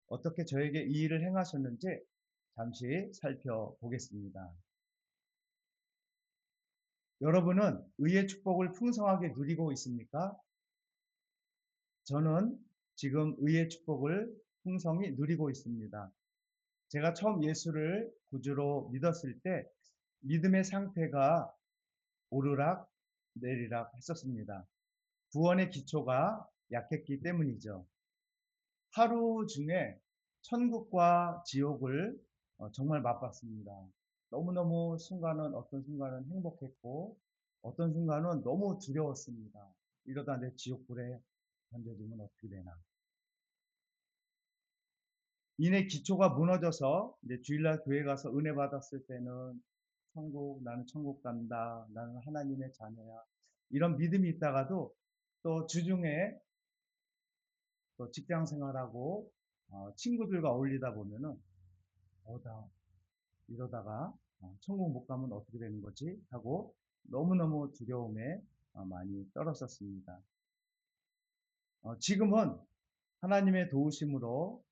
어떻게 저에게 이 일을 행하셨는지 잠시 살펴보겠습니다. 여러분은 의의 축복을 풍성하게 누리고 있습니까? 저는 지금 의의 축복을 풍성히 누리고 있습니다. 제가 처음 예수를 구주로 믿었을 때 믿음의 상태가 오르락 내리락 했었습니다. 구원의 기초가 약했기 때문이죠. 하루 중에 천국과 지옥을 정말 맛봤습니다. 너무너무 어떤 순간은 행복했고 어떤 순간은 너무 두려웠습니다. 이러다 내 지옥불에 던져지면 어떻게 되나. 이내 기초가 무너져서 이제 주일날 교회 가서 은혜 받았을 때는 나는 천국 간다. 나는 하나님의 자녀야. 이런 믿음이 있다가도 또 주중에 또 직장 생활하고 친구들과 어울리다 보면은 나 이러다가 천국 못 가면 어떻게 되는 거지? 하고 너무너무 두려움에 많이 떨었었습니다. 지금은 하나님의 도우심으로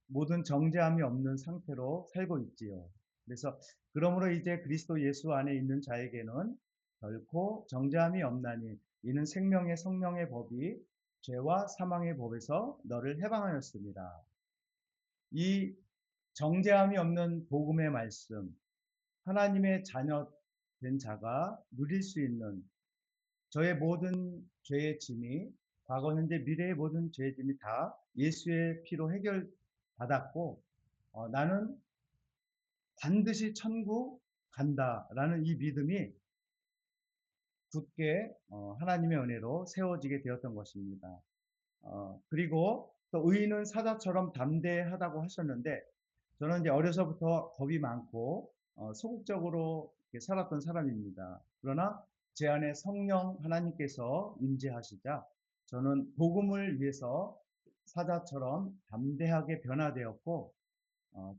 모든 정죄함이 없는 상태로 살고 있지요. 그래서 그러므로 이제 그리스도 예수 안에 있는 자에게는 결코 정죄함이 없나니 이는 생명의 성령의 법이 죄와 사망의 법에서 너를 해방하였습니다. 이 정죄함이 없는 복음의 말씀, 하나님의 자녀 된 자가 누릴 수 있는 저의 모든 죄의 짐이 과거, 현재, 미래의 모든 죄의 짐이 다 예수의 피로 해결받았고 나는 반드시 천국 간다라는 이 믿음이 굳게 하나님의 은혜로 세워지게 되었던 것입니다. 그리고 또 의인은 사자처럼 담대하다고 하셨는데 저는 이제 어려서부터 겁이 많고 소극적으로 이렇게 살았던 사람입니다. 그러나 제 안에 성령 하나님께서 임재하시자 저는 복음을 위해서 사자처럼 담대하게 변화되었고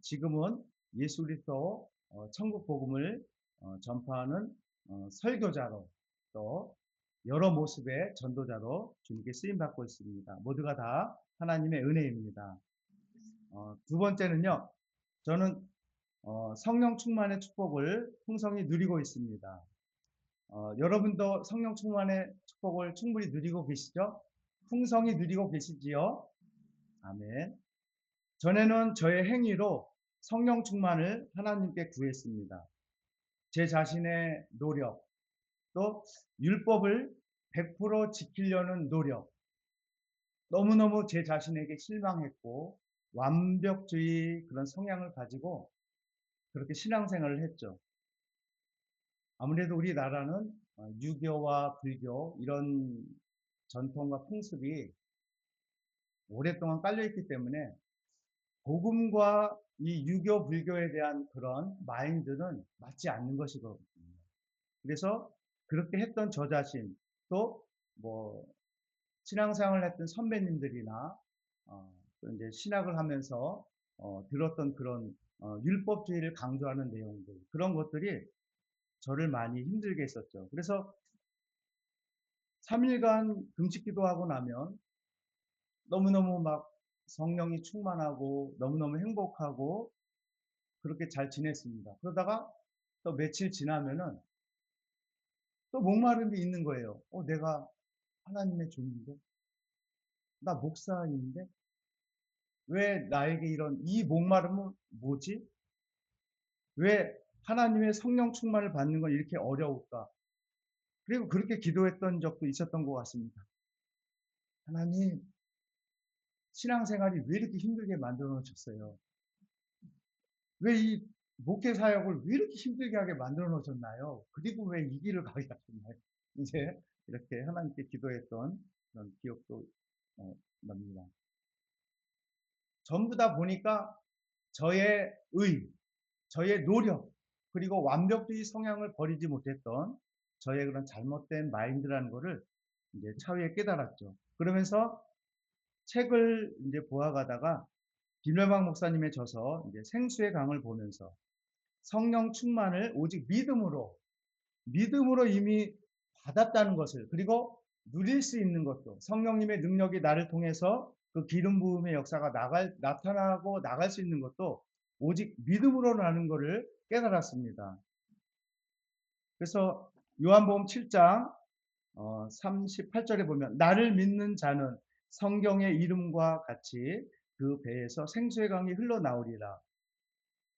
지금은 예수 그리스도 천국 복음을 전파하는 설교자로 또 여러 모습의 전도자로 주님께 쓰임 받고 있습니다. 모두가 다 하나님의 은혜입니다. 두 번째는요. 저는 성령 충만의 축복을 풍성히 누리고 있습니다. 여러분도 성령 충만의 축복을 충분히 누리고 계시죠? 풍성히 누리고 계시지요? 아멘. 전에는 저의 행위로 성령 충만을 하나님께 구했습니다. 제 자신의 노력, 또 율법을 100% 지키려는 노력, 너무너무 제 자신에게 실망했고 완벽주의 그런 성향을 가지고 그렇게 신앙생활을 했죠. 아무래도 우리나라는 유교와 불교 이런 전통과 풍습이 오랫동안 깔려있기 때문에 복음과 이 유교, 불교에 대한 그런 마인드는 맞지 않는 것이거든요. 그래서 그렇게 했던 저 자신, 또 뭐 신앙생활을 했던 선배님들이나 또 이제 신학을 하면서 들었던 그런 율법주의를 강조하는 내용들, 그런 것들이 저를 많이 힘들게 했었죠. 그래서 3일간 금식 기도하고 나면 너무너무 막 성령이 충만하고 너무너무 행복하고 그렇게 잘 지냈습니다. 그러다가 또 며칠 지나면은 또 목마름이 있는 거예요. 내가 하나님의 종인데? 나 목사인데? 왜 나에게 이 목마름은 뭐지? 왜 하나님의 성령 충만을 받는 건 이렇게 어려울까? 그리고 그렇게 기도했던 적도 있었던 것 같습니다. 하나님, 신앙생활이 왜 이렇게 힘들게 만들어 놓으셨어요? 왜 이 목회 사역을 왜 이렇게 힘들게 하게 만들어 놓으셨나요? 그리고 왜 이 길을 가게 하셨나요? 이제 이렇게 하나님께 기도했던 그런 기억도 납니다. 전부 다 보니까 저의 저의 노력, 그리고 완벽주의 성향을 버리지 못했던 저의 그런 잘못된 마인드라는 거를 이제 차후에 깨달았죠. 그러면서 책을 이제 보아가다가 김열방 목사님의 저서 이제 생수의 강을 보면서 성령 충만을 오직 믿음으로 이미 받았다는 것을, 그리고 누릴 수 있는 것도, 성령님의 능력이 나를 통해서 그 기름 부음의 역사가 나타나고 나갈 수 있는 것도 오직 믿음으로라는 것을 깨달았습니다. 그래서 요한복음 7장 38절에 보면 나를 믿는 자는 성경의 이름과 같이 그 배에서 생수의 강이 흘러나오리라.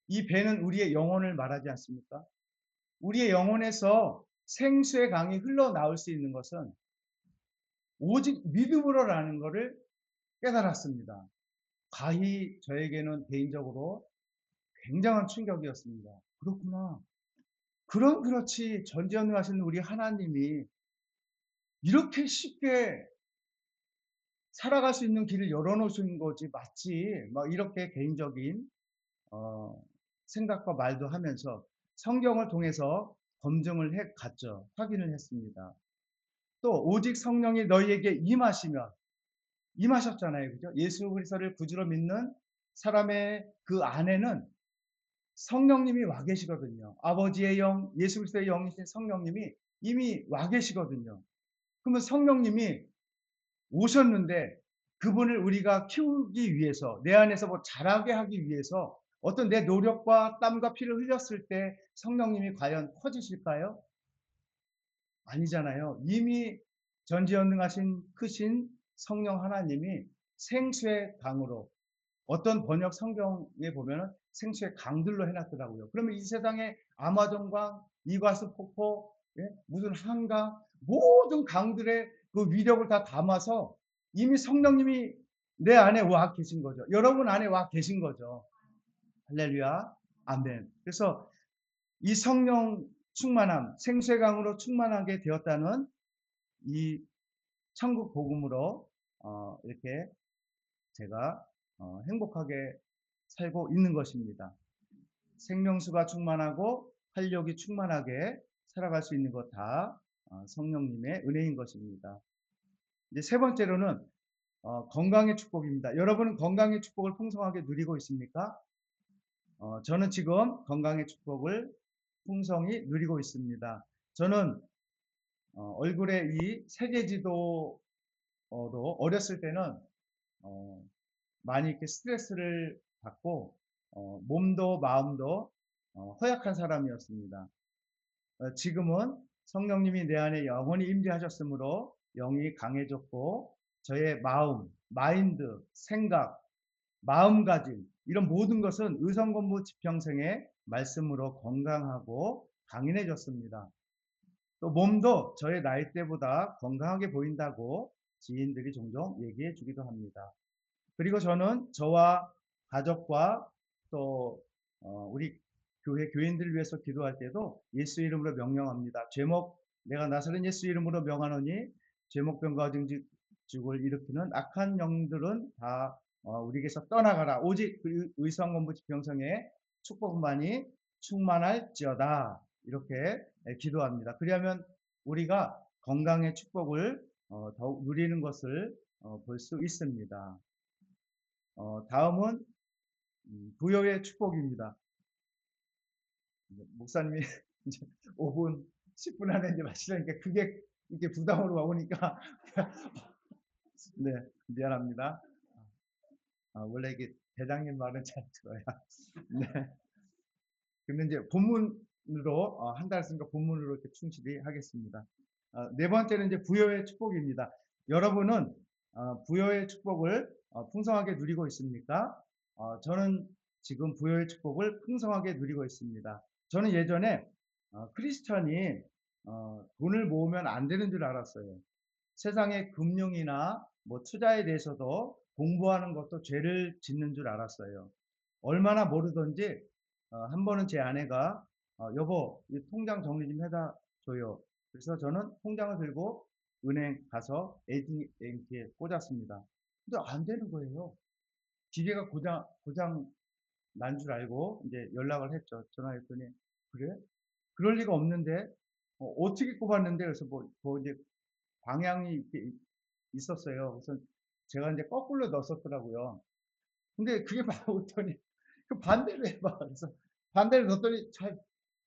이 배는 우리의 영혼을 말하지 않습니까? 우리의 영혼에서 생수의 강이 흘러나올 수 있는 것은 오직 믿음으로라는 것을 깨달았습니다. 가히 저에게는 개인적으로 굉장한 충격이었습니다. 그렇구나. 그렇지 전지전능하신 우리 하나님이 이렇게 쉽게 살아갈 수 있는 길을 열어 놓으신 거지 맞지. 막 이렇게 개인적인 어 생각과 말도 하면서 성경을 통해서 검증을 해 갔죠. 확인을 했습니다. 또 오직 성령이 너희에게 임하셨잖아요. 그죠? 예수 그리스도를 구주로 믿는 사람의 그 안에는 성령님이 와 계시거든요. 아버지의 영, 예수 그리스도의 영이신 성령님이 이미 와 계시거든요. 그러면 성령님이 오셨는데 그분을 우리가 키우기 위해서 내 안에서 뭐 자라게 하기 위해서 어떤 내 노력과 땀과 피를 흘렸을 때 성령님이 과연 커지실까요? 아니잖아요. 이미 전지전능하신 크신 성령 하나님이 생수의 강으로 어떤 번역 성경에 보면은 생수의 강들로 해 놨더라고요. 그러면 이 세상에 아마존강, 이과수 폭포, 예? 무슨 한강 모든 강들의 그 위력을 다 담아서 이미 성령님이 내 안에 와 계신 거죠. 여러분 안에 와 계신 거죠. 할렐루야. 아멘. 그래서 이 성령 충만함, 생수의 강으로 충만하게 되었다는 이 천국 복음으로 이렇게 제가 행복하게 살고 있는 것입니다. 생명수가 충만하고 활력이 충만하게 살아갈 수 있는 것 다 성령님의 은혜인 것입니다. 이제 세 번째로는 건강의 축복입니다. 여러분은 건강의 축복을 풍성하게 누리고 있습니까? 저는 지금 건강의 축복을 풍성히 누리고 있습니다. 저는 얼굴에 이 세계지도로 어렸을 때는 어 많이 이렇게 스트레스를 받고 몸도 마음도 허약한 사람이었습니다. 지금은 성령님이 내 안에 영원히 임재하셨으므로 영이 강해졌고 저의 마음, 마인드, 생각, 마음가짐 이런 모든 것은 의성공부 지평생의 말씀으로 건강하고 강인해졌습니다. 또 몸도 저의 나이대보다 건강하게 보인다고 지인들이 종종 얘기해 주기도 합니다. 그리고 저는 저와 가족과 또 우리 교회 교인들을 위해서 기도할 때도 예수 이름으로 명령합니다. 제목 내가 나사렛 예수 이름으로 명하노니 제목병과 증식을 일으키는 악한 영들은 다 우리에게서 떠나가라. 오직 그 의성원부 지평성의 축복만이 충만할지어다. 이렇게 기도합니다. 그리하면 우리가 건강의 축복을 더욱 누리는 것을 볼 수 있습니다. 다음은 부여의 축복입니다. 목사님이 이제 5분, 10분 안에 이제 마치려니까 그게 이렇게 부담으로 오니까 네, 미안합니다. 원래 이게 대장님 말은 잘 들어야. 네. 근데 이제 본문으로 한 달 쓰니까 본문으로 이렇게 충실히 하겠습니다. 네 번째는 이제 부여의 축복입니다. 여러분은 부여의 축복을 풍성하게 누리고 있습니까? 저는 지금 부여의 축복을 풍성하게 누리고 있습니다. 저는 예전에 크리스천이 돈을 모으면 안 되는 줄 알았어요. 세상의 금융이나 뭐 투자에 대해서도 공부하는 것도 죄를 짓는 줄 알았어요. 얼마나 모르던지 한 번은 제 아내가 여보 이 통장 정리 좀 해다 줘요. 그래서 저는 통장을 들고 은행 가서 ATM기에 꽂았습니다. 근데 안 되는 거예요. 기계가 고장 난 줄 알고 이제 연락을 했죠. 전화했더니 그래? 그럴 리가 없는데 어떻게 꼽았는데 그래서 뭐 이제 방향이 이렇게 있었어요. 그래서 제가 이제 거꾸로 넣었더라고요. 근데 그게 나오더니 그 반대로 해봐. 그래서 반대로 넣었더니 잘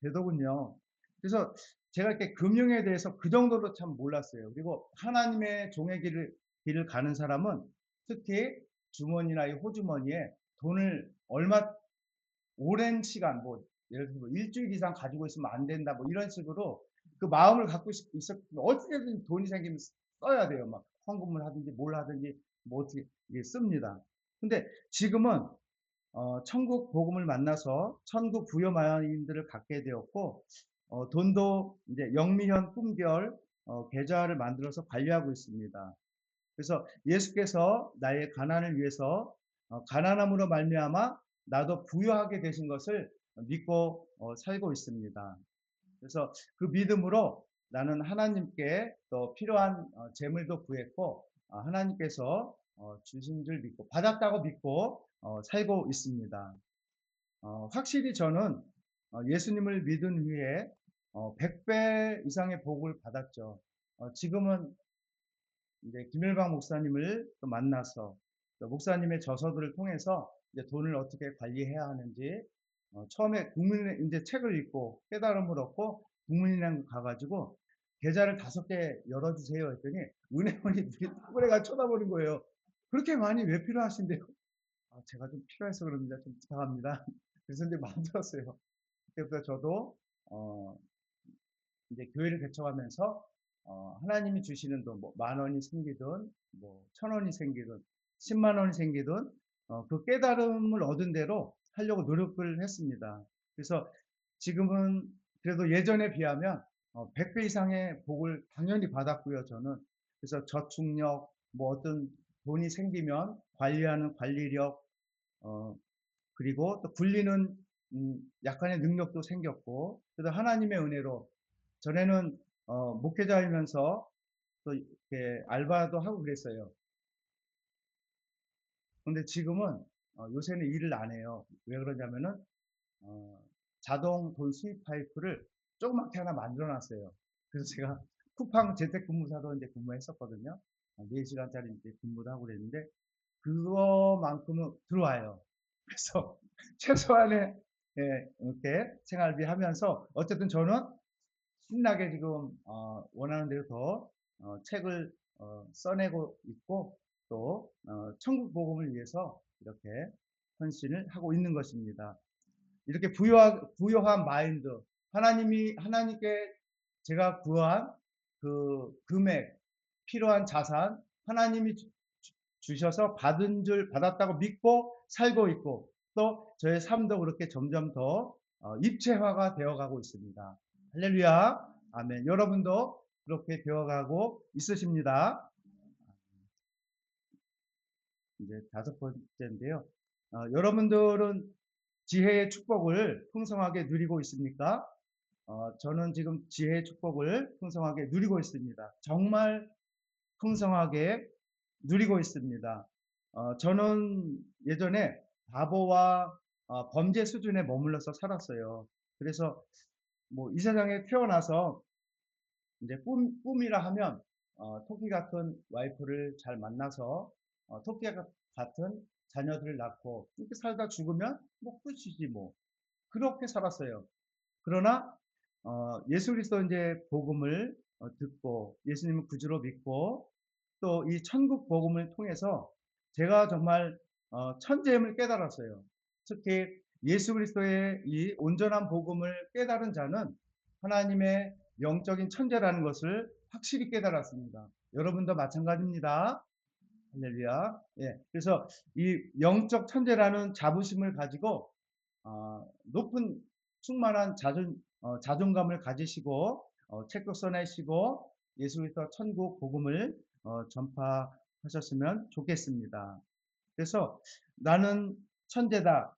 되더군요. 그래서 제가 이렇게 금융에 대해서 그 정도로 참 몰랐어요. 그리고 하나님의 종의 길을 가는 사람은 특히 주머니나 이 호주머니에 돈을 얼마 오랜 시간 뭐 예를 들어서 뭐 일주일 이상 가지고 있으면 안 된다 뭐 이런 식으로 그 마음을 갖고 있었 어떻게든 돈이 생기면 써야 돼요. 막 헌금을 하든지 뭘 하든지 뭐 어떻게 이게 씁니다. 근데 지금은 천국 복음을 만나서 천국 부여 마인드를 갖게 되었고 돈도 이제 영미현 꿈별 계좌를 만들어서 관리하고 있습니다. 그래서 예수께서 나의 가난을 위해서 가난함으로 말미암아 나도 부유하게 되신 것을 믿고 살고 있습니다. 그래서 그 믿음으로 나는 하나님께 또 필요한 재물도 구했고 하나님께서 주신 줄 믿고 받았다고 믿고 살고 있습니다. 확실히 저는 예수님을 믿은 후에 100배 이상의 복을 받았죠. 지금은 이제 김일방 목사님을 또 만나서 또 목사님의 저서들을 통해서 이제 돈을 어떻게 관리해야 하는지 처음에 국민의 이제 책을 읽고 깨달음을 얻고 국민은행 가가지고 계좌를 5개 열어주세요 했더니 은행원이 뚜그레가 쳐다보는 거예요. 그렇게 많이 왜 필요하신데요? 제가 좀 필요해서 그럽니다. 좀 부탁합니다. 그래서 이제 만들었어요. 그때부터 저도 어, 이제 교회를 개척하면서 하나님이 주시는 돈, 뭐 만 원이 생기든 뭐 천 원이 생기든 10만 원이 생기든 그 깨달음을 얻은 대로 하려고 노력을 했습니다. 그래서 지금은 그래도 예전에 비하면 100배 이상의 복을 당연히 받았고요, 저는. 그래서 저축력, 뭐 어떤 돈이 생기면 관리하는 관리력, 어, 그리고 또 굴리는 약간의 능력도 생겼고, 그래서 하나님의 은혜로 전에는 목회자이면서 또 이렇게 알바도 하고 그랬어요. 근데 지금은 요새는 일을 안 해요. 왜 그러냐면은 어, 자동 돈 수입 파이프를 조그맣게 하나 만들어 놨어요. 그래서 제가 쿠팡 재택근무사로 이제 근무했었거든요. 4시간짜리 이제 근무도 하고 그랬는데 그거만큼은 들어와요. 그래서 최소한의 예, 이렇게 생활비 하면서 어쨌든 저는 신나게 지금 원하는 대로 더 책을 써내고 있고 또 천국 복음을 위해서 이렇게 헌신을 하고 있는 것입니다. 이렇게 부여한 마인드, 하나님께 제가 구한 그 금액, 필요한 자산, 하나님이 주셔서 받았다고 믿고 살고 있고, 또 저의 삶도 그렇게 점점 더 입체화가 되어 가고 있습니다. 할렐루야. 아멘. 여러분도 그렇게 되어가고 있으십니다. 이제 5번째인데요. 여러분들은 지혜의 축복을 풍성하게 누리고 있습니까? 저는 지금 지혜의 축복을 풍성하게 누리고 있습니다. 정말 풍성하게 누리고 있습니다. 저는 예전에 바보와 범죄 수준에 머물러서 살았어요. 그래서 뭐 이 세상에 태어나서 이제 꿈이라 하면 토끼 같은 와이프를 잘 만나서 토끼 같은 자녀들을 낳고 이렇게 살다 죽으면 뭐 끝이지 뭐 그렇게 살았어요. 그러나 예수 그리스도 이제 복음을 듣고 예수님을 구주로 믿고 또 이 천국 복음을 통해서 제가 정말 천재임을 깨달았어요. 특히 예수 그리스도의 이 온전한 복음을 깨달은 자는 하나님의 영적인 천재라는 것을 확실히 깨달았습니다. 여러분도 마찬가지입니다. 할렐루야. 예. 그래서 이 영적 천재라는 자부심을 가지고 높은 충만한 자존감을 가지시고 책도 써내시고 예수 그리스도 천국 복음을 전파하셨으면 좋겠습니다. 그래서 나는 천재다,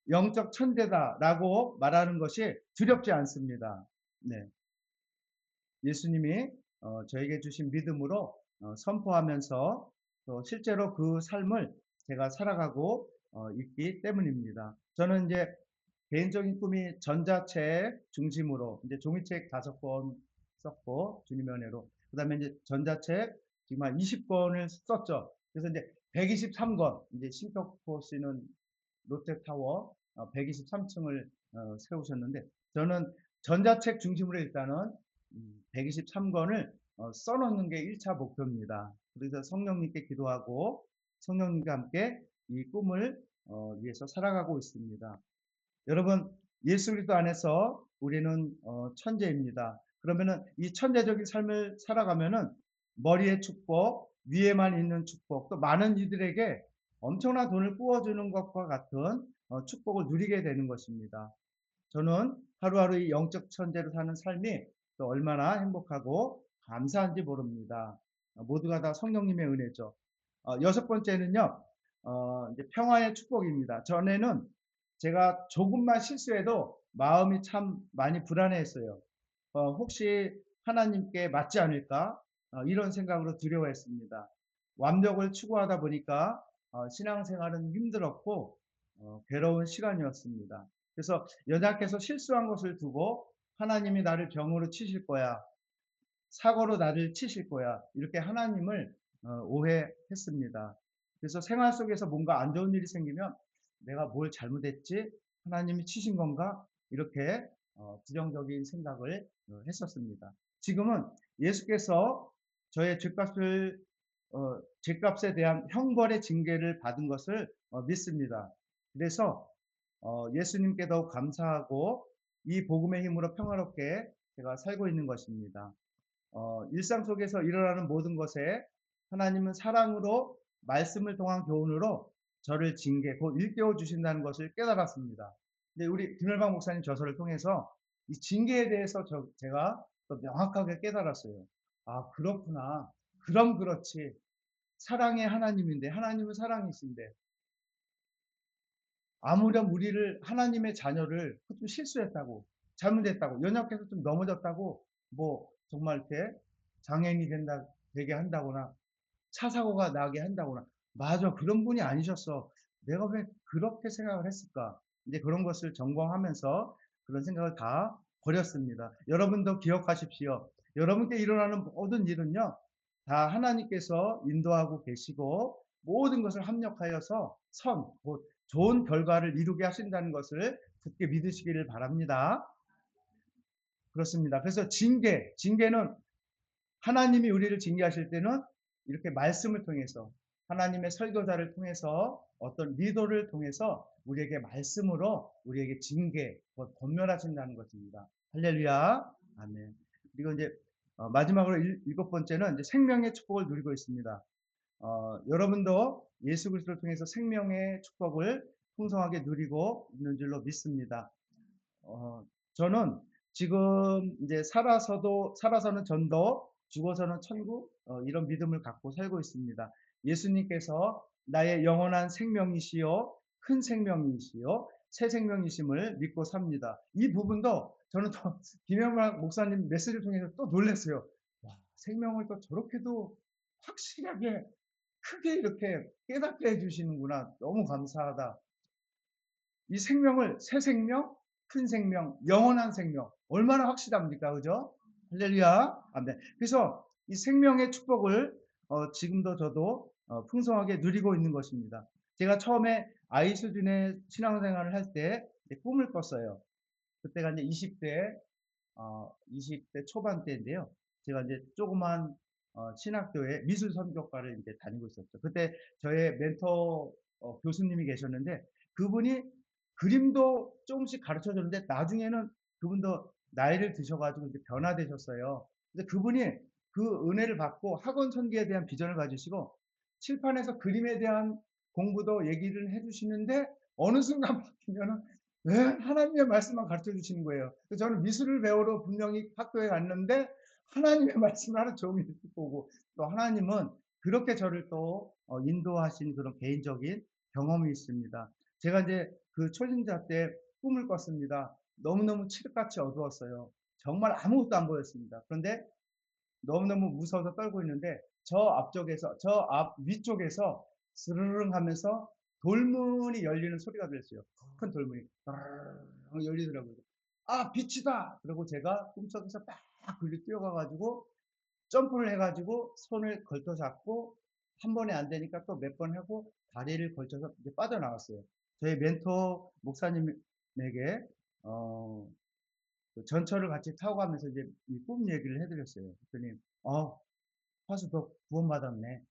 영적 천재다라고 말하는 것이 두렵지 않습니다. 네. 예수님이 저에게 주신 믿음으로 선포하면서 또 실제로 그 삶을 제가 살아가고 있기 때문입니다. 저는 이제 개인적인 꿈이 전자책 중심으로 이제 종이책 5권 썼고 주님의 은혜로 그다음에 이제 전자책 지금 한 20권을 썼죠. 그래서 이제 123권 이제 신격호 씨는 롯데타워 123층을 세우셨는데 저는 전자책 중심으로 일단은 123권을 써놓는 게 1차 목표입니다. 그래서 성령님께 기도하고 성령님과 함께 이 꿈을 위해서 살아가고 있습니다. 여러분, 예수 그리스도 안에서 우리는 천재입니다. 그러면은 이 천재적인 삶을 살아가면은 머리에 축복, 위에만 있는 축복, 또 많은 이들에게 엄청난 돈을 부어주는 것과 같은 축복을 누리게 되는 것입니다. 저는 하루하루 이 영적 천재로 사는 삶이 또 얼마나 행복하고 감사한지 모릅니다. 모두가 다 성령님의 은혜죠. 여섯 번째는요, 이제 평화의 축복입니다. 전에는 제가 조금만 실수해도 마음이 참 많이 불안해했어요. 혹시 하나님께 맞지 않을까? 이런 생각으로 두려워했습니다. 완벽을 추구하다 보니까 신앙생활은 힘들었고 괴로운 시간이었습니다. 그래서 연약해서 실수한 것을 두고 하나님이 나를 병으로 치실 거야. 사고로 나를 치실 거야. 이렇게 하나님을 오해했습니다. 그래서 생활 속에서 뭔가 안 좋은 일이 생기면 '내가 뭘 잘못했지? 하나님이 치신 건가?' 이렇게 부정적인 생각을 했었습니다. 지금은 예수께서 저의 죄값에 대한 형벌의 징계를 받은 것을 믿습니다. 그래서 예수님께 더욱 감사하고 이 복음의 힘으로 평화롭게 제가 살고 있는 것입니다. 일상 속에서 일어나는 모든 것에 하나님은 사랑으로 말씀을 통한 교훈으로 저를 징계 곧 일깨워 주신다는 것을 깨달았습니다. 근데 우리 김열방 목사님 저서를 통해서 이 징계에 대해서 제가 또 명확하게 깨달았어요. '아 그렇구나. 그럼 그렇지. 사랑의 하나님인데 하나님은 사랑이신데 아무렴 우리를 하나님의 자녀를 좀 실수했다고 잘못했다고 연약해서 좀 넘어졌다고 뭐 정말 이렇게 장애인이 되게 한다거나 차 사고가 나게 한다거나 '맞아. 그런 분이 아니셨어. 내가 왜 그렇게 생각을 했을까?' 이제 그런 것을 점검하면서 그런 생각을 다 버렸습니다. 여러분도 기억하십시오. 여러분께 일어나는 모든 일은요. 다 하나님께서 인도하고 계시고 모든 것을 합력하여서 곧 좋은 결과를 이루게 하신다는 것을 굳게 믿으시기를 바랍니다. 그렇습니다. 그래서 징계는 하나님이 우리를 징계하실 때는 이렇게 말씀을 통해서 하나님의 설교자를 통해서 어떤 리더를 통해서 우리에게 말씀으로 우리에게 권면하신다는 것입니다. 할렐루야. 아멘. 그리고 이제 마지막으로 일곱 번째는 이제 생명의 축복을 누리고 있습니다. 여러분도 예수 그리스도를 통해서 생명의 축복을 풍성하게 누리고 있는 줄로 믿습니다. 저는 지금 이제 살아서는 전도, 죽어서는 천국, 이런 믿음을 갖고 살고 있습니다. 예수님께서 나의 영원한 생명이시요, 큰 생명이시요, 새 생명이심을 믿고 삽니다. 이 부분도 저는 또 김영락 목사님 메시지를 통해서 또 놀랐어요. 와, 생명을 또 저렇게도 확실하게 크게 이렇게 깨닫게 해주시는구나. 너무 감사하다. 이 생명을 새 생명, 큰 생명, 영원한 생명 얼마나 확실합니까? 그죠? 할렐루야. 아멘. 그래서 이 생명의 축복을 지금도 저도 풍성하게 누리고 있는 것입니다. 제가 처음에 아이 수준의 신앙생활을 할 때 꿈을 꿨어요. 그때가 이제 20대 초반 때인데요. 제가 이제 조그만 신학교에 미술 선교과를 이제 다니고 있었죠. 그때 저의 멘토 교수님이 계셨는데 그분이 그림도 조금씩 가르쳐 줬는데 나중에는 그분도 나이를 드셔 가지고 이제 변화되셨어요. 근데 그분이 그 은혜를 받고 학원 선교에 대한 비전을 가지시고 칠판에서 그림에 대한 공부도 얘기를 해 주시는데 어느 순간 바뀌면은 네, 하나님의 말씀만 가르쳐 주시는 거예요. 그래서 저는 미술을 배우러 분명히 학교에 갔는데 하나님의 말씀을 하루 종일 듣고 오고 또 하나님은 그렇게 저를 또 인도하신 그런 개인적인 경험이 있습니다. 제가 이제 그 초신자 때 꿈을 꿨습니다. 너무너무 칠흑같이 어두웠어요. 정말 아무것도 안 보였습니다. 그런데 너무너무 무서워서 떨고 있는데 저 앞 위쪽에서 스르릉 하면서 돌문이 열리는 소리가 들렸어요. 큰 돌문이 따르릉 열리더라고요. '아 빛이다.' 그러고 제가 꿈속에서 딱 거기로 뛰어가 가지고 점프를 해 가지고 손을 걸터 잡고 한 번에 안 되니까 또 몇 번 하고 다리를 걸쳐서 이제 빠져나왔어요. 저희 멘토 목사님에게 어 그 전철을 같이 타고 가면서 이제 이 꿈 얘기를 해 드렸어요. 그랬더니 "어 화수 너 구원받았네."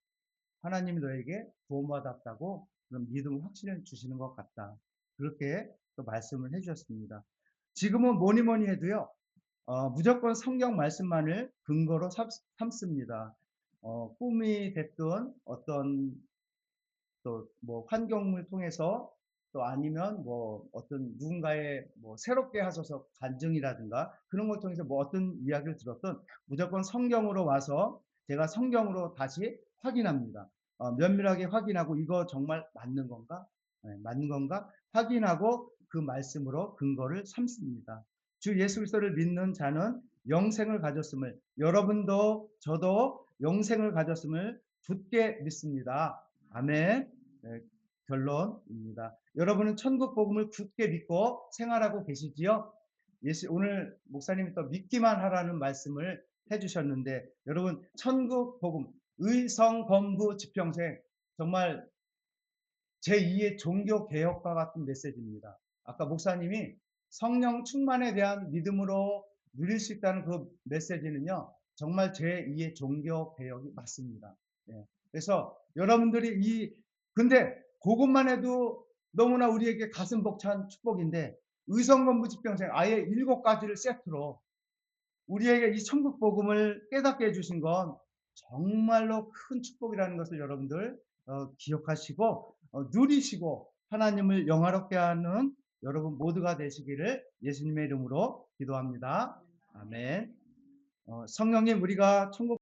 하나님이 너에게 구원받았다고 그런 믿음을 확신을 주시는 것 같다. 그렇게 또 말씀을 해 주셨습니다. 지금은 뭐니 뭐니 해도요. 무조건 성경 말씀만을 근거로 삼습니다. 꿈이 됐든 어떤 또 뭐 환경을 통해서 또 아니면 뭐 어떤 누군가의 뭐 새롭게 하셔서 간증이라든가 그런 걸 통해서 뭐 어떤 이야기를 들었든 무조건 성경으로 와서 제가 성경으로 다시 확인합니다. 면밀하게 확인하고 '이거 정말 맞는 건가? 맞는 건가?' 확인하고 그 말씀으로 근거를 삼습니다. 주 예수 그리스도를 믿는 자는 영생을 가졌음을, 여러분도 저도 영생을 가졌음을 굳게 믿습니다. 아멘. 네, 결론입니다. 여러분은 천국 복음을 굳게 믿고 생활하고 계시지요? 오늘 목사님이 또 믿기만 하라는 말씀을 해주셨는데, 여러분 천국 복음, 의성 건부 지평생, 정말 제2의 종교 개혁과 같은 메시지입니다. 아까 목사님이 성령 충만에 대한 믿음으로 누릴 수 있다는 그 메시지는요, 정말 제2의 종교 개혁이 맞습니다. 예. 그래서 여러분들이 근데 그것만 해도 너무나 우리에게 가슴 벅찬 축복인데, 의성건부 집평생 아예 7가지를 세트로 우리에게 이 천국 복음을 깨닫게 해주신 건 정말로 큰 축복이라는 것을 여러분들 기억하시고 누리시고 하나님을 영화롭게 하는 여러분 모두가 되시기를 예수님의 이름으로 기도합니다. 아멘. 성령님, 우리가 천국